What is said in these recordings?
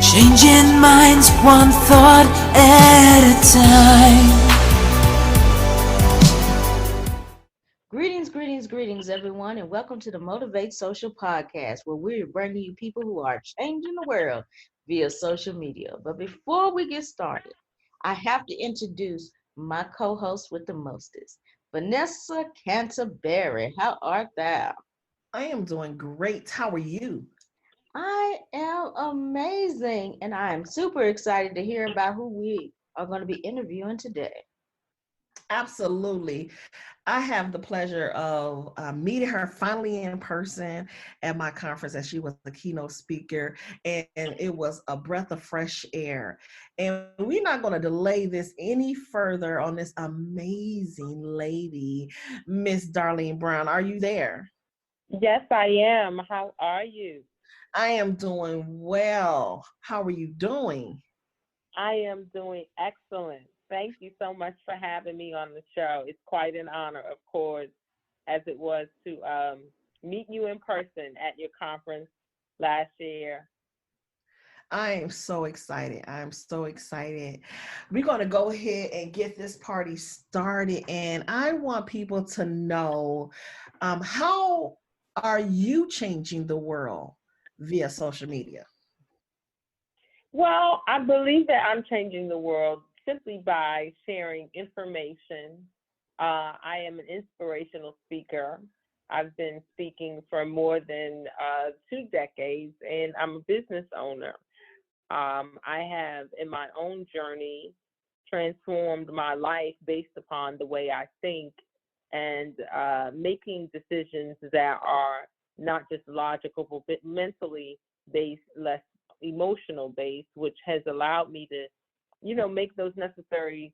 Changing minds one thought at a time. Greetings, everyone, and welcome to the Motivate Social Podcast, where we're bringing you people who are changing the world via social media. But before we get started, I have to introduce my co host with the mostest, Vanessa Canterbury. How art thou? I am doing great. How are you? I am amazing, and I am super excited to hear about who we are going to be interviewing today. Absolutely. I have the pleasure of meeting her finally in person at my conference, as she was a keynote speaker, and it was a breath of fresh air. And we're not going to delay this any further on this amazing lady, Miss Darlene Brown. Are you there? Yes, I am. How are you? I am doing well. How are you doing? I am doing excellent. Thank you so much for having me on the show. It's quite an honor, of course, as it was to meet you in person at your conference last year. I am so excited. I'm so excited. We're going to go ahead and get this party started. And I want people to know how are you changing the world via social media? Well, I believe that I'm changing the world simply by sharing information. I am an inspirational speaker. I've been speaking for more than 2 decades, and I'm a business owner. I have, in my own journey, transformed my life based upon the way I think and making decisions that are not just logical, but mentally based, less emotional based, which has allowed me to, make those necessary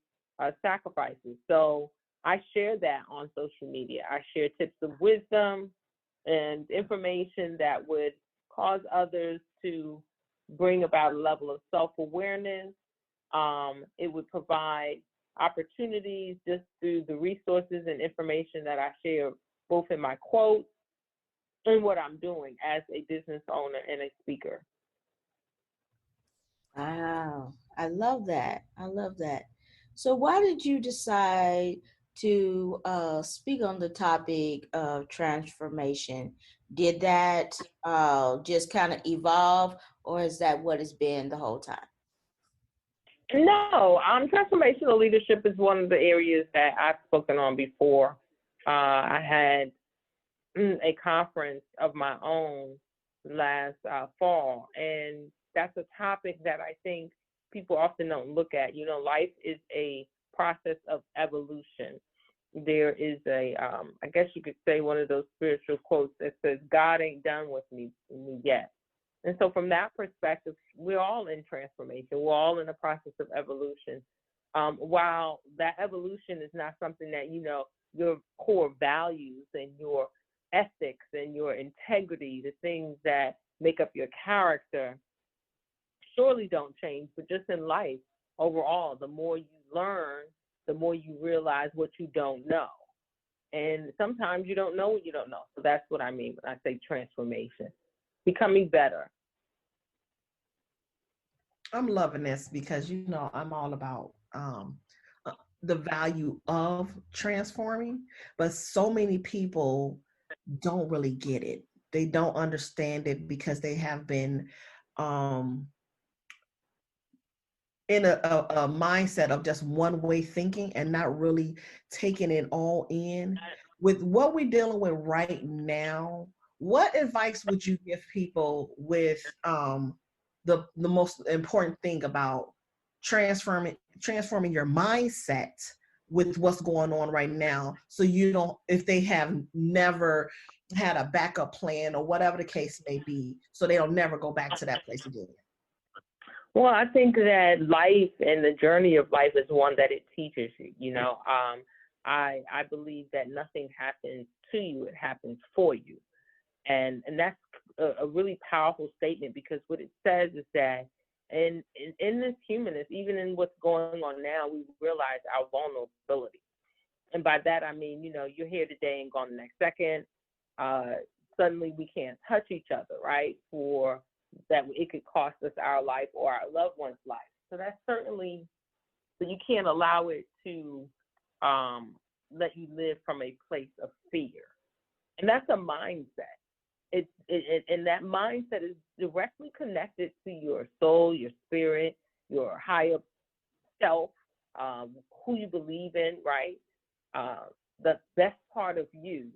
sacrifices. So I share that on social media. I share tips of wisdom and information that would cause others to bring about a level of self-awareness. It would provide opportunities just through the resources and information that I share, both in my quotes and what I'm doing as a business owner and a speaker. Wow, I love that. I love that. So, why did you decide to speak on the topic of transformation? Did that just kind of evolve, or is that what it's been the whole time? No, transformational leadership is one of the areas that I've spoken on before. I had a conference of my own last fall, and that's a topic that I think people often don't look at. Life is a process of evolution. There is I guess you could say, one of those spiritual quotes that says, "God ain't done with me yet." And so, from that perspective, we're all in transformation. We're all in the process of evolution. While that evolution is not something that, your core values and your ethics and your integrity, the things that make up your character, surely don't change. But just in life overall, the more you learn, the more you realize what you don't know. And sometimes you don't know what you don't know. So that's what I mean when I say transformation, becoming better. I'm loving this because, I'm all about uh, the value of transforming, but so many people don't really get it. They don't understand it because they have been um, in a mindset of just one way thinking and not really taking it all in. With what we're dealing with right now, what advice would you give people with the most important thing about transforming your mindset with what's going on right now, so you don't, if they have never had a backup plan or whatever the case may be, so they don't never go back to that place again? Well, I think that life and the journey of life is one that it teaches you. I believe that nothing happens to you; it happens for you, and that's a really powerful statement, because what it says is that in this humanness, even in what's going on now, we realize our vulnerability. And by that, I mean, you're here today and gone the next second. Uh, Suddenly we can't touch each other, right? For that it could cost us our life or our loved one's life. So that's certainly, but you can't allow it to let you live from a place of fear. And that's a mindset. And that mindset is directly connected to your soul, your spirit, your higher self, who you believe in, right? The best part of you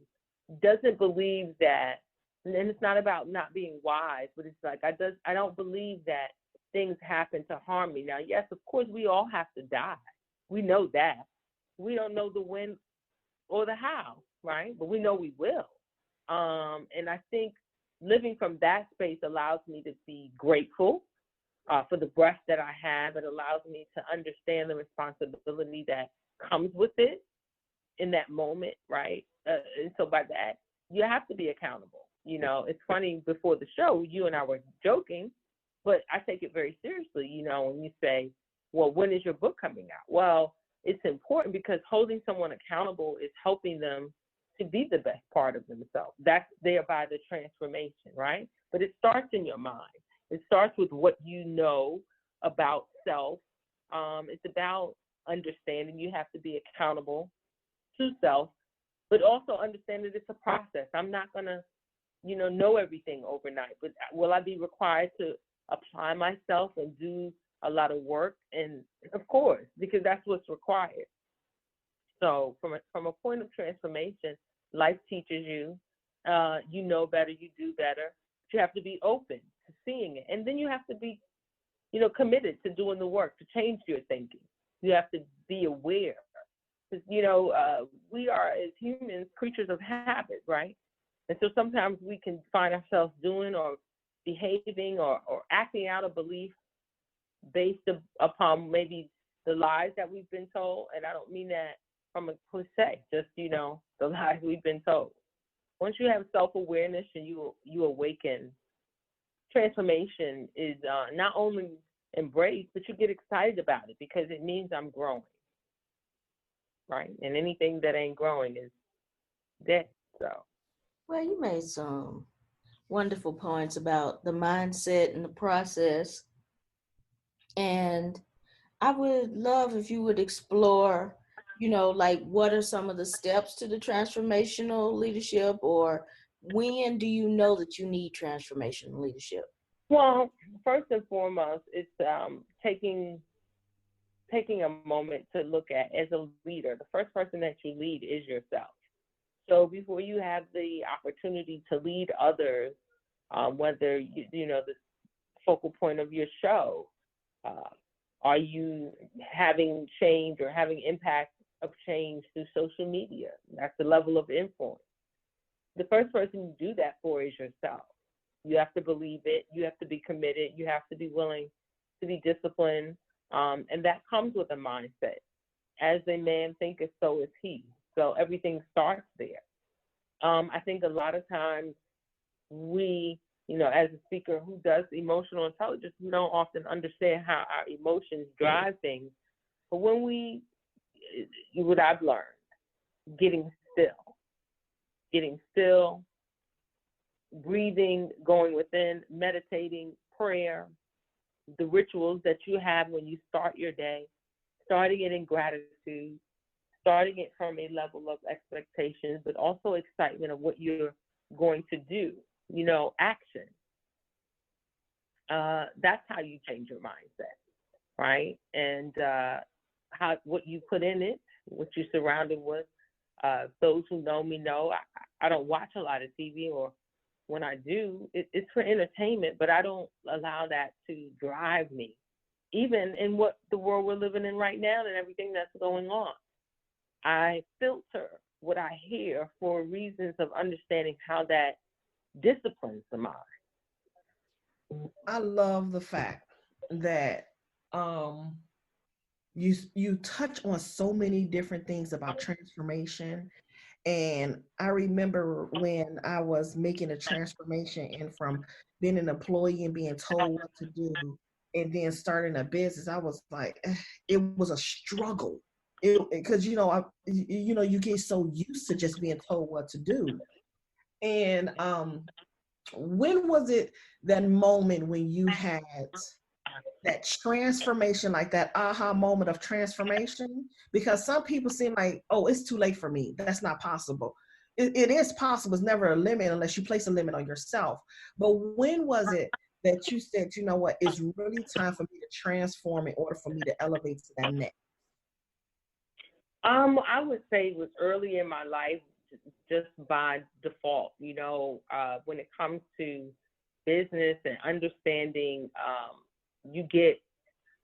doesn't believe that, and it's not about not being wise, but it's like I don't believe that things happen to harm me. Now, yes, of course, we all have to die. We know that. We don't know the when or the how, right? But we know we will. And I think living from that space allows me to be grateful for the breath that I have. It allows me to understand the responsibility that comes with it in that moment, right? And so by that, you have to be accountable. You know, it's funny, before the show, you and I were joking, but I take it very seriously, you know, when you say, well, when is your book coming out? Well, it's important because holding someone accountable is helping them to be the best part of themselves. That's thereby the transformation, right? But it starts in your mind. It starts with what you know about self. It's about understanding you have to be accountable to self, but also understand that it's a process. I'm not going to, know everything overnight, but will I be required to apply myself and do a lot of work? And of course, because that's what's required. So from a point of transformation, life teaches you, you know better, you do better. But you have to be open to seeing it. And then you have to be, committed to doing the work, to change your thinking. You have to be aware. Because, we are, as humans, creatures of habit, right? And so sometimes we can find ourselves doing or behaving or acting out a belief based upon maybe the lies that we've been told. And I don't mean that from a cliche, just, the lies we've been told. Once you have self-awareness and you awaken, transformation is not only embraced, but you get excited about it because it means I'm growing, right? And anything that ain't growing is dead, so. Well, you made some wonderful points about the mindset and the process. And I would love if you would explore, like what are some of the steps to the transformational leadership, or when do you know that you need transformational leadership? Well, first and foremost, it's taking a moment to look at, as a leader, the first person that you lead is yourself. So before you have the opportunity to lead others, whether the focal point of your show, are you having change or having impact of change through social media? That's the level of influence. The first person you do that for is yourself. You have to believe it. You have to be committed. You have to be willing to be disciplined. And that comes with a mindset. As a man thinketh, so is he. So everything starts there. I think a lot of times we, as a speaker who does emotional intelligence, we don't often understand how our emotions drive things. But when what I've learned, getting still, breathing, going within, meditating, prayer, the rituals that you have when you start your day, starting it in gratitude, starting it from a level of expectations, but also excitement of what you're going to do, action. That's how you change your mindset, right? And what you put in it, what you're surrounded with. Those who know me know I don't watch a lot of TV, or when I do, it's for entertainment, but I don't allow that to drive me, even in what the world we're living in right now and everything that's going on. I filter what I hear for reasons of understanding how that disciplines the mind. I love the fact that you touch on so many different things about transformation. And I remember when I was making a transformation and from being an employee and being told what to do and then starting a business, I was like, it was a struggle. Because you get so used to just being told what to do. And when was it that moment when you had that transformation, like that aha moment of transformation? Because some people seem like, oh, it's too late for me. That's not possible. It is possible. It's never a limit unless you place a limit on yourself. But when was it that you said, you know what, it's really time for me to transform in order for me to elevate to that next? I would say it was early in my life, just by default. When it comes to business and understanding, you get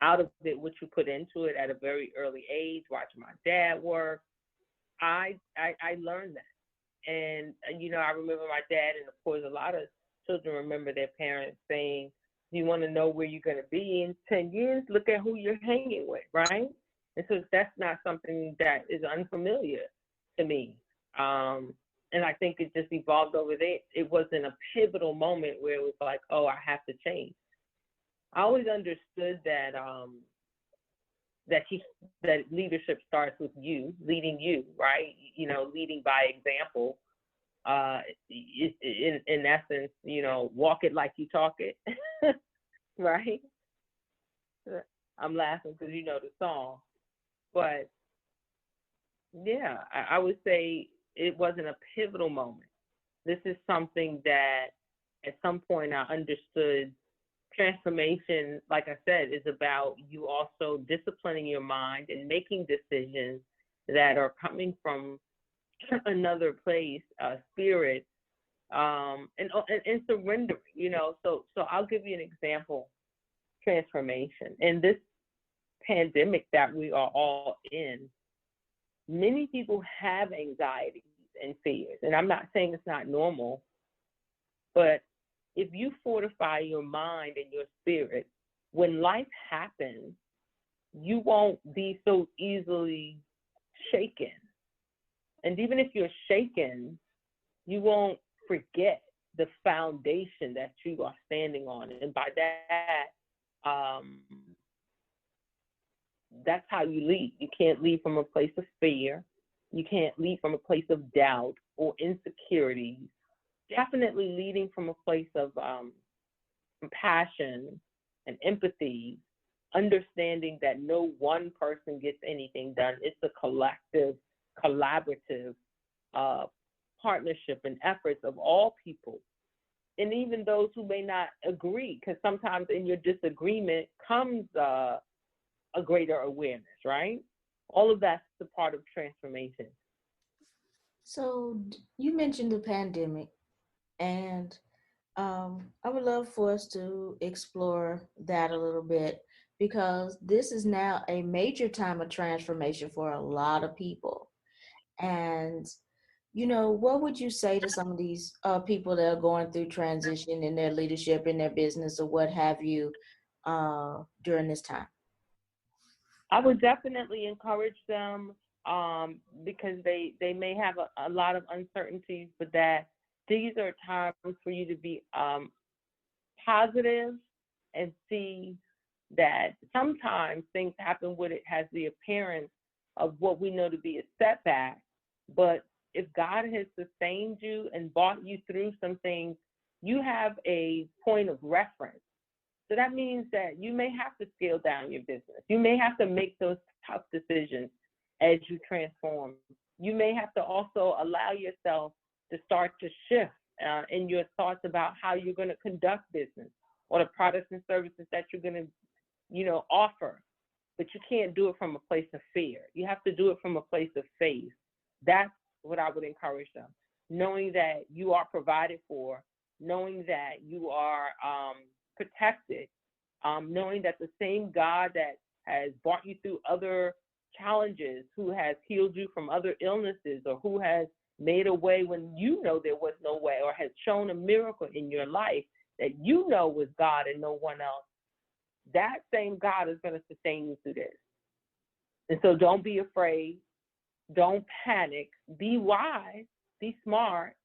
out of it what you put into it at a very early age. Watching my dad work, I learned that, and I remember my dad, and of course, a lot of children remember their parents saying, "You want to know where you're going to be in 10 years? Look at who you're hanging with," right? And so that's not something that is unfamiliar to me. And I think it just evolved over there. It wasn't a pivotal moment where it was like, oh, I have to change. I always understood that that leadership starts with you, leading you, right? Leading by example. In essence, walk it like you talk it, right? I'm laughing because you know the song. But yeah, I would say it wasn't a pivotal moment. This is something that at some point I understood. Transformation, like I said, is about you also disciplining your mind and making decisions that are coming from another place, spirit, and surrendering. So I'll give you an example. Transformation in this pandemic that we are all in, many people have anxieties and fears, and I'm not saying it's not normal, but if you fortify your mind and your spirit, when life happens, you won't be so easily shaken. And even if you're shaken, you won't forget the foundation that you are standing on. And by that, that's how you lead. You can't lead from a place of fear. You can't lead from a place of doubt or insecurity. Definitely leading from a place of compassion and empathy, understanding that no one person gets anything done. It's a collective, collaborative partnership and efforts of all people. And even those who may not agree, because sometimes in your disagreement comes a greater awareness, right? All of that's the part of transformation. So you mentioned the pandemic, and I would love for us to explore that a little bit because this is now a major time of transformation for a lot of people. And, what would you say to some of these people that are going through transition in their leadership, in their business, or what have you during this time? I would definitely encourage them because they may have a lot of uncertainties, but that these are times for you to be positive and see that sometimes things happen when it has the appearance of what we know to be a setback. But if God has sustained you and brought you through some things, you have a point of reference. So that means that you may have to scale down your business. You may have to make those tough decisions as you transform. You may have to also allow yourself to start to shift in your thoughts about how you're going to conduct business or the products and services that you're going to, offer. But you can't do it from a place of fear. You have to do it from a place of faith. That's what I would encourage them. Knowing that you are provided for, knowing that you are protected, knowing that the same God that has brought you through other challenges, who has healed you from other illnesses, or who has made a way when you know there was no way, or has shown a miracle in your life that you know was God and no one else, that same God is going to sustain you through this. And so don't be afraid. Don't panic. Be wise. Be smart.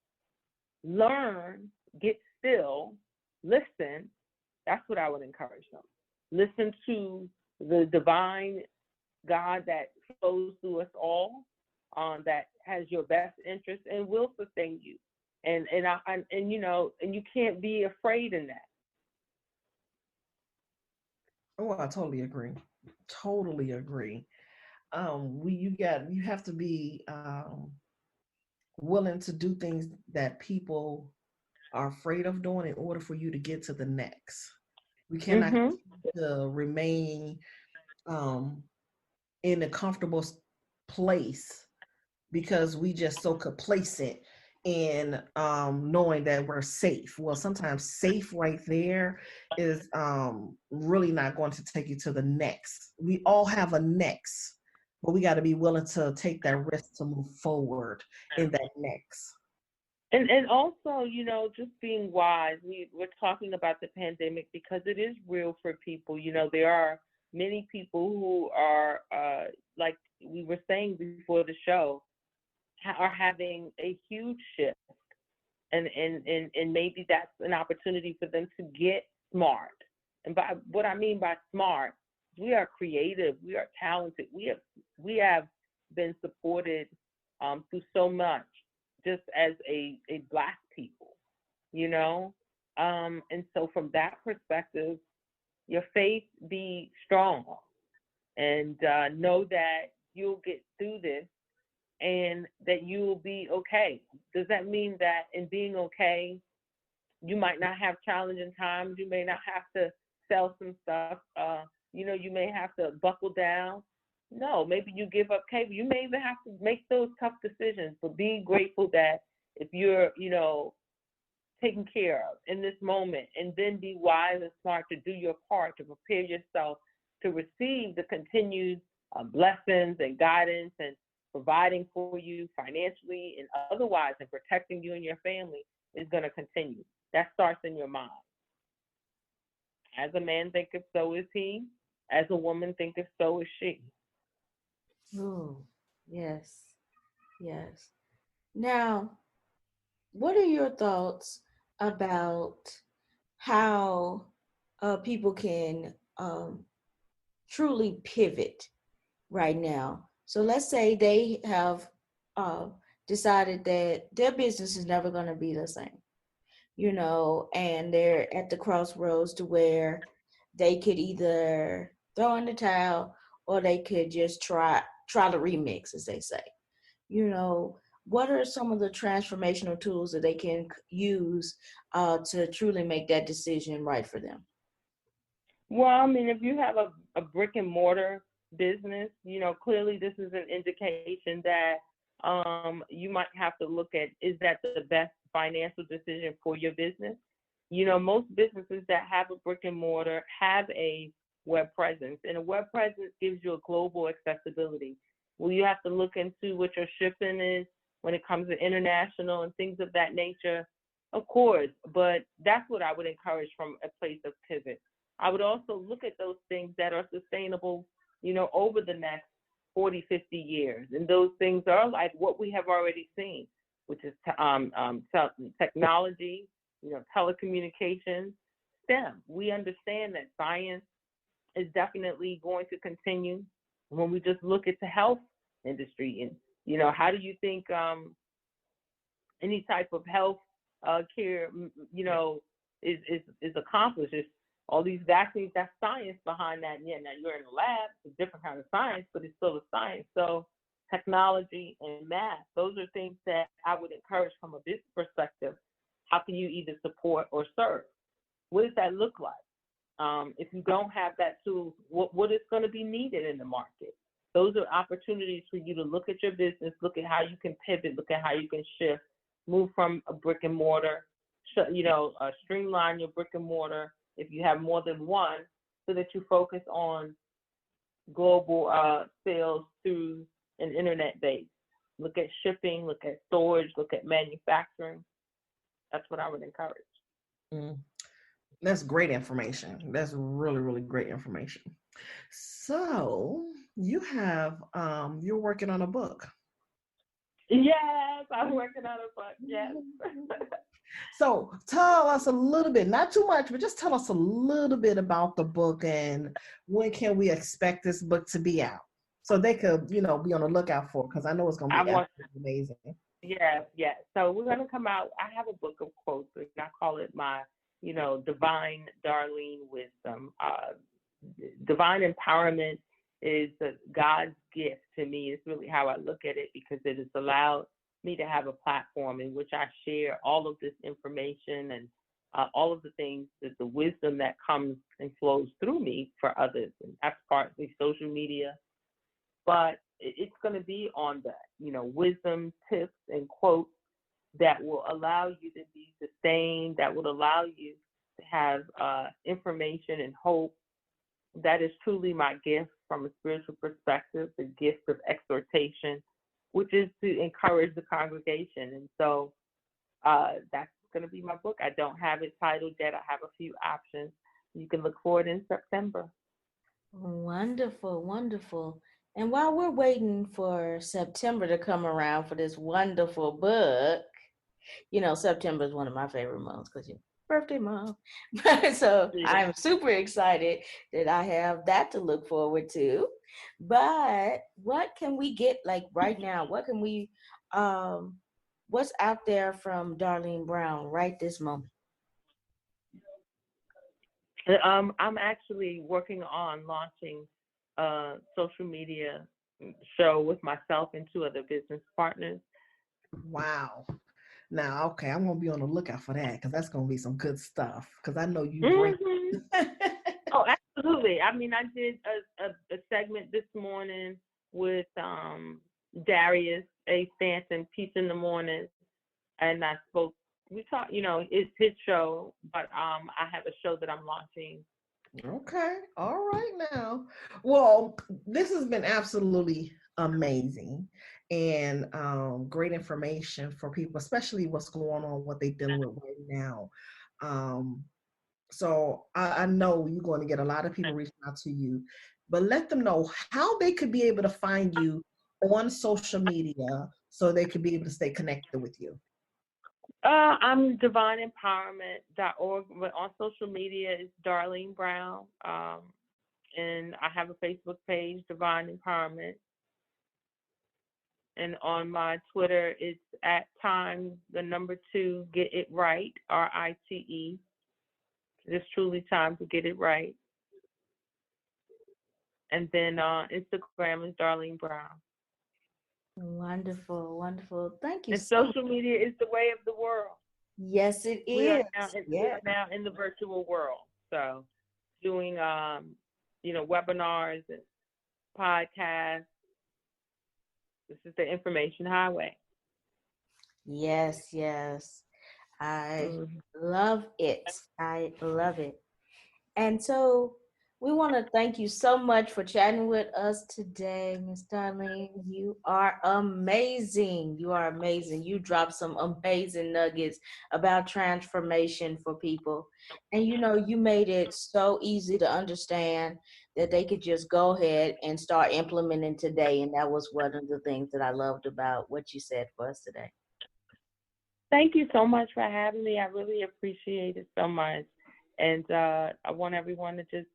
Learn. Get still. Listen. That's what I would encourage them. Listen to the divine God that flows through us all, that has your best interest and will sustain you. And you can't be afraid in that. Oh, I totally agree. Totally agree. You have to be willing to do things that people are afraid of doing in order for you to get to the next. We cannot Mhm. continue to remain in a comfortable place because we just so complacent in knowing that we're safe. Well, sometimes safe right there is really not going to take you to the next. We all have a next, but we got to be willing to take that risk to move forward in that next. And also, just being wise. We're talking about the pandemic because it is real for people. There are many people who are, like we were saying before the show, are having a huge shift, and maybe that's an opportunity for them to get smart. And by what I mean by smart, we are creative, we are talented, we have been supported through so much, just as a Black people, you know. And so from that perspective, your faith be strong, and know that you'll get through this and that you will be okay. Does that mean that in being okay, you might not have challenging times? You may not have to sell some stuff. You may have to buckle down. No, maybe you give up cable. You may even have to make those tough decisions, but be grateful that if you're, taken care of in this moment, and then be wise and smart to do your part to prepare yourself to receive the continued blessings and guidance and providing for you financially and otherwise, and protecting you and your family is going to continue. That starts in your mind. As a man thinketh, so is he. As a woman thinketh, so is she. Oh, yes, yes. Now, what are your thoughts about how people can truly pivot right now? So let's say they have uh, decided that their business is never going to be the same, and they're at the crossroads to where they could either throw in the towel or they could just try the remix, as they say. you know, what are some of the transformational tools that they can use to truly make that decision right for them? Well, I mean, if you have a brick and mortar business, clearly this is an indication that you might have to look at, is that the best financial decision for your business? Most businesses that have a brick and mortar have a web presence, and a web presence gives you a global accessibility. Well, you have to look into what your shipping is when it comes to international and things of that nature, of course, but that's what I would encourage from a place of pivot. I would also look at those things that are sustainable, over the next 40, 50 years. And those things are like what we have already seen, which is technology, telecommunications, STEM. We understand that science is definitely going to continue. When we just look at the health industry, and, how do you think any type of health care, is accomplished? It's all these vaccines. That's science behind that. And yeah, now you're in a lab. It's a different kind of science, but it's still a science. So technology and math, those are things that I would encourage from a business perspective. How can you either support or serve? What does that look like? If you don't have that tool, what is going to be needed in the market? Those are opportunities for you to look at your business, look at how you can pivot, look at how you can shift, move from a brick and mortar, streamline your brick and mortar if you have more than one, so that you focus on global sales through an internet base. Look at shipping, look at storage, look at manufacturing. That's what I would encourage. Mm, that's great information. That's really, really great information. So you're working on a book. Yes, I'm working on a book. Yes. So tell us a little bit, not too much, but just tell us a little bit about the book and when can we expect this book to be out? So they could, be on the lookout for it, because I know it's going to I be want absolutely amazing. Yes, yes. So we're gonna come out. I have a book of quotes, and I call it my, divine Darlene wisdom. Divine empowerment is God's gift to me. It's really how I look at it because it has allowed me to have a platform in which I share all of this information and all of the things that the wisdom that comes and flows through me for others. And that's partly social media, but it's going to be on the, wisdom tips and quotes that will allow you to be sustained, that will allow you to have information and hope. That is truly my gift from a spiritual perspective, the gift of exhortation, which is to encourage the congregation. And so that's going to be my book. I don't have it titled yet. I have a few options. You can look for it in September. Wonderful, wonderful. And while we're waiting for September to come around for this wonderful book, September is one of my favorite months because birthday month. So Yeah. I'm super excited that I have that to look forward to. But what can we get like right now? What's out there from Darlene Brown right this moment? I'm actually working on launching a social media show with myself and two other business partners. Wow. Now, okay, I'm gonna be on the lookout for that because that's gonna be some good stuff. Because I know you bring. Mm-hmm. Oh, absolutely. I mean, I did a segment this morning with Darius A. Stanton, Peace in the Morning, and I spoke. We talked. It's his show, but I have a show that I'm launching. Okay. All right now. Well, this has been absolutely amazing and great information for people, especially what's going on, what they're dealing with right now. Um, so I know you're going to get a lot of people reaching out to you, but let them know how they could be able to find you on social media so they could be able to stay connected with you. I'm divineempowerment.org, but on social media it's Darlene Brown. And I have a Facebook page, Divine Empowerment. And on my Twitter, it's at time, the number 2, get it right, RITE. It's truly time to get it right. And then Instagram is Darlene Brown. Wonderful, wonderful. Thank you And so social media is the way of the world. Yes, it We are is. we are now in the virtual world. So doing webinars and podcasts. This is the information highway. Yes, yes. I Mm-hmm. love it. I love it. And so we want to thank you so much for chatting with us today, Miss Darlene. You are amazing. You are amazing. You dropped some amazing nuggets about transformation for people. And you made it so easy to understand that they could just go ahead and start implementing today. And that was one of the things that I loved about what you said for us today. Thank you so much for having me. I really appreciate it so much. And I want everyone to just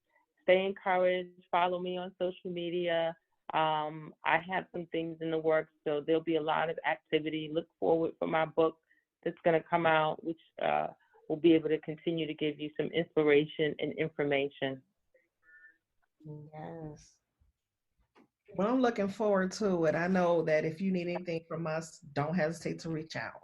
stay encouraged, follow me on social media. I have some things in the works, so there'll be a lot of activity. Look forward for my book that's going to come out, which will be able to continue to give you some inspiration and information. Yes. Well, I'm looking forward to it. I know that if you need anything from us, don't hesitate to reach out.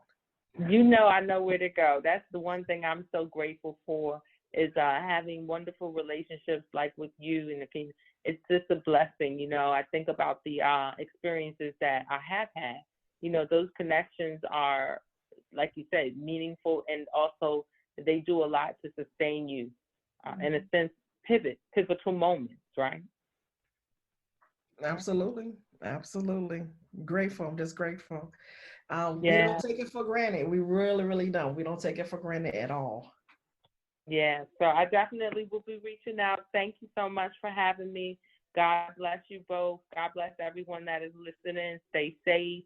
I know where to go. That's the one thing I'm so grateful for is having wonderful relationships like with you and the people. It's just a blessing. I think about the experiences that I have had. Those connections are, like you said, meaningful, and also they do a lot to sustain you. In a sense, pivotal moments, right? Absolutely. Absolutely. Grateful. I'm just grateful. We Yeah. don't take it for granted. We really, really don't. We don't take it for granted at all. Yeah. So I definitely will be reaching out. Thank you so much for having me. God bless you both. God bless everyone that is listening. Stay safe.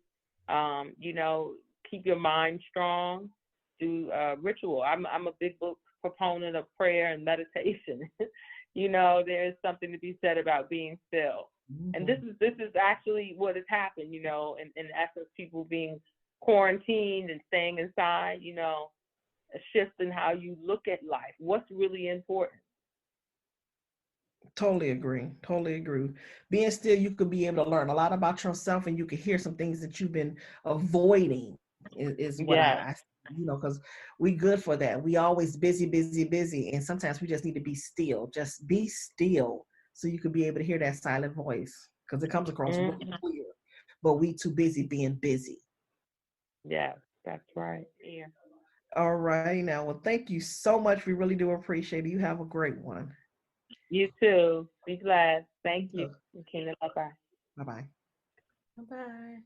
Keep your mind strong. Do ritual. I'm a big book proponent of prayer and meditation. There is something to be said about being still. Mm-hmm. And this is actually what has happened, in essence, people being quarantined and staying inside, you know, a shift in how you look at life. What's really important? Totally agree. Totally agree. Being still, you could be able to learn a lot about yourself, and you could hear some things that you've been avoiding. Is what Yes. because we good for that. We always busy, busy, busy, and sometimes we just need to be still. Just be still, so you could be able to hear that silent voice, because it comes across Mhm. really clear. But we too busy being busy. Yes, that's right. Yeah. All right, now, well, thank you so much. We really do appreciate it. You have a great one. You too. Be glad. Thank you. Okay, bye-bye. Bye bye. Bye-bye.